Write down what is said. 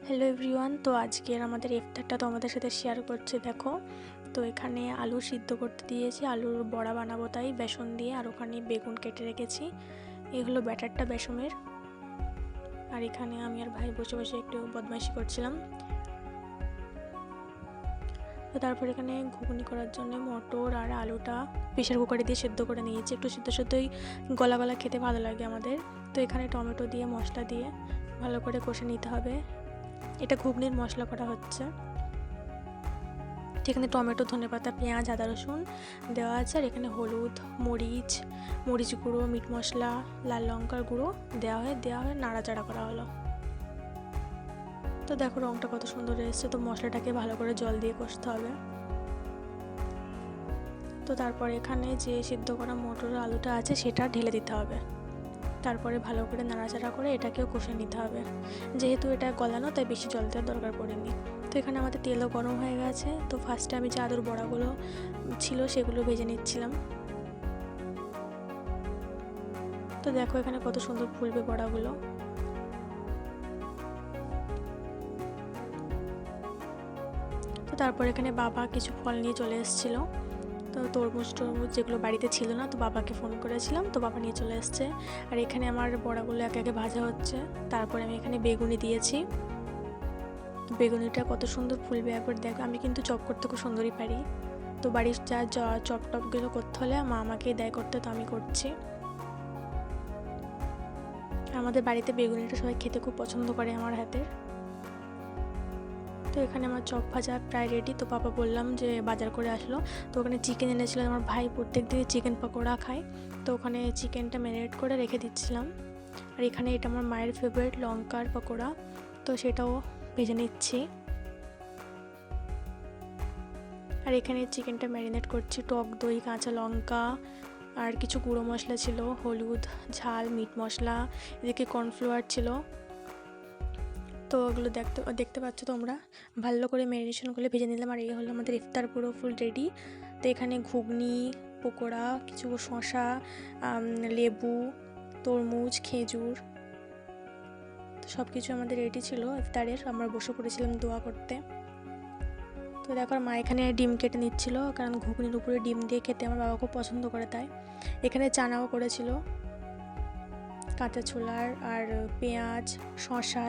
Hello everyone, তো আজকের আমাদের ইফতারটা তোমাদের সাথে শেয়ার করছি। দেখো, তো এখানে আলু সিদ্ধ করতে দিয়েছি, আলুর বড়া বানাবো তাই বেসন দিয়ে, আর ওখানে বেগুন কেটে রেখেছি। এই হলো ব্যাটারটা বেসনের। আর এখানে আমি আর ভাই বসে বসে একটু বদমাইশি করছিলাম। তো তারপর এখানে ঘুগনি করার জন্য মটর আর আলুটা প্রেশার কুকারে দিয়ে সেদ্ধ করে নিয়েছি। একটু সিদ্ধ সিদ্ধই গলা গলা খেতে ভালো লাগে আমাদের। তো এখানে টমেটো দিয়ে মশলা দিয়ে ভালো করে কষে নিতে হবে। এটা ঘুগনির মশলা করা হচ্ছে। এখানে টমেটো, ধনেপাতা, পেঁয়াজ, আদা রসুন দেওয়া আছে। আর এখানে হলুদ, মরিচ গুঁড়ো, মিট মশলা, লাল লঙ্কার গুঁড়ো দেওয়া হয়ে নাড়াচাড়া করা হলো। তো দেখো রঙটা কত সুন্দর এসেছে। তো মশলাটাকে ভালো করে জল দিয়ে কষতে হবে। তো তারপর এখানে যে সিদ্ধ করা মটর আলুটা আছে সেটা ঢেলে দিতে হবে। তারপরে ভালো করে নাড়াচাড়া করে এটাকেও কষে নিতে হবে। যেহেতু এটা গলানো তাই বেশি জল দেওয়ার দরকার পড়েনি। তো এখানে আমাদের তেলও গরম হয়ে গেছে। তো ফার্স্টে আমি যে আলুর বড়াগুলো ছিল সেগুলো ভেজে নিচ্ছিলাম। তো দেখো এখানে কত সুন্দর ফুলবে বড়াগুলো। তো তারপর এখানে বাবা কিছু ফল নিয়ে চলে এসেছিলো। তো তরমুজ যেগুলো বাড়িতে ছিল না, তো বাবাকে ফোন করেছিলাম, তো বাবা নিয়ে চলে এসছে। আর এখানে আমার বড়াগুলো একে একে ভাজা হচ্ছে। তারপরে আমি এখানে বেগুনি দিয়েছি। বেগুনিটা কত সুন্দর ফুলবে একবার দেখো। আমি কিন্তু চপ করতে খুব সুন্দরই পারি। তো বাড়ির যা চপ টপগুলো করতে হলে মা আমাকেই দেয় করতে, তো আমি করছি। আমাদের বাড়িতে বেগুনিটা সবাই খেতে খুব পছন্দ করে আমার হাতের। তো এখানে আমার চপ ভাজা প্রায় রেডি। তো পাপা বললাম যে বাজার করে আসলো। তো ওখানে চিকেন এনেছিল। আমার ভাই প্রত্যেক দিনই চিকেন পকোড়া খায়, তো ওখানে চিকেনটা ম্যারিনেট করে রেখে দিচ্ছিলাম। আর এখানে এটা আমার মায়ের ফেভারিট লঙ্কার পকোড়া, তো সেটাও ভেজে নিচ্ছি। আর এখানে চিকেনটা ম্যারিনেট করছি। টক দই, কাঁচা লঙ্কা আর কিছু গুঁড়ো মশলা ছিল, হলুদ, ঝাল, মিট মশলা, এদিকে কর্নফ্লাওয়ার ছিল। তো ওগুলো দেখতে পাচ্ছ তোমরা। ভালো করে ম্যারিনেশন করে ভেজে নিলাম। আর এই হলো আমাদের ইফতার পুরো ফুল রেডি। তো এখানে ঘুগনি, পকোড়া, কিছু শসা, লেবু, তরমুজ, খেজুর, তো সব কিছু আমাদের রেডি ছিল ইফতারের। আমরা বসে পড়েছিলাম দোয়া করতে। তো দেখো মা এখানে ডিম কেটে নিচ্ছিল, কারণ ঘুগনির উপরে ডিম দিয়ে খেতে আমার বাবা খুব পছন্দ করে তাই। এখানে চানাও করেছিল, কাঁচা ছোলার আর পেঁয়াজ, শসা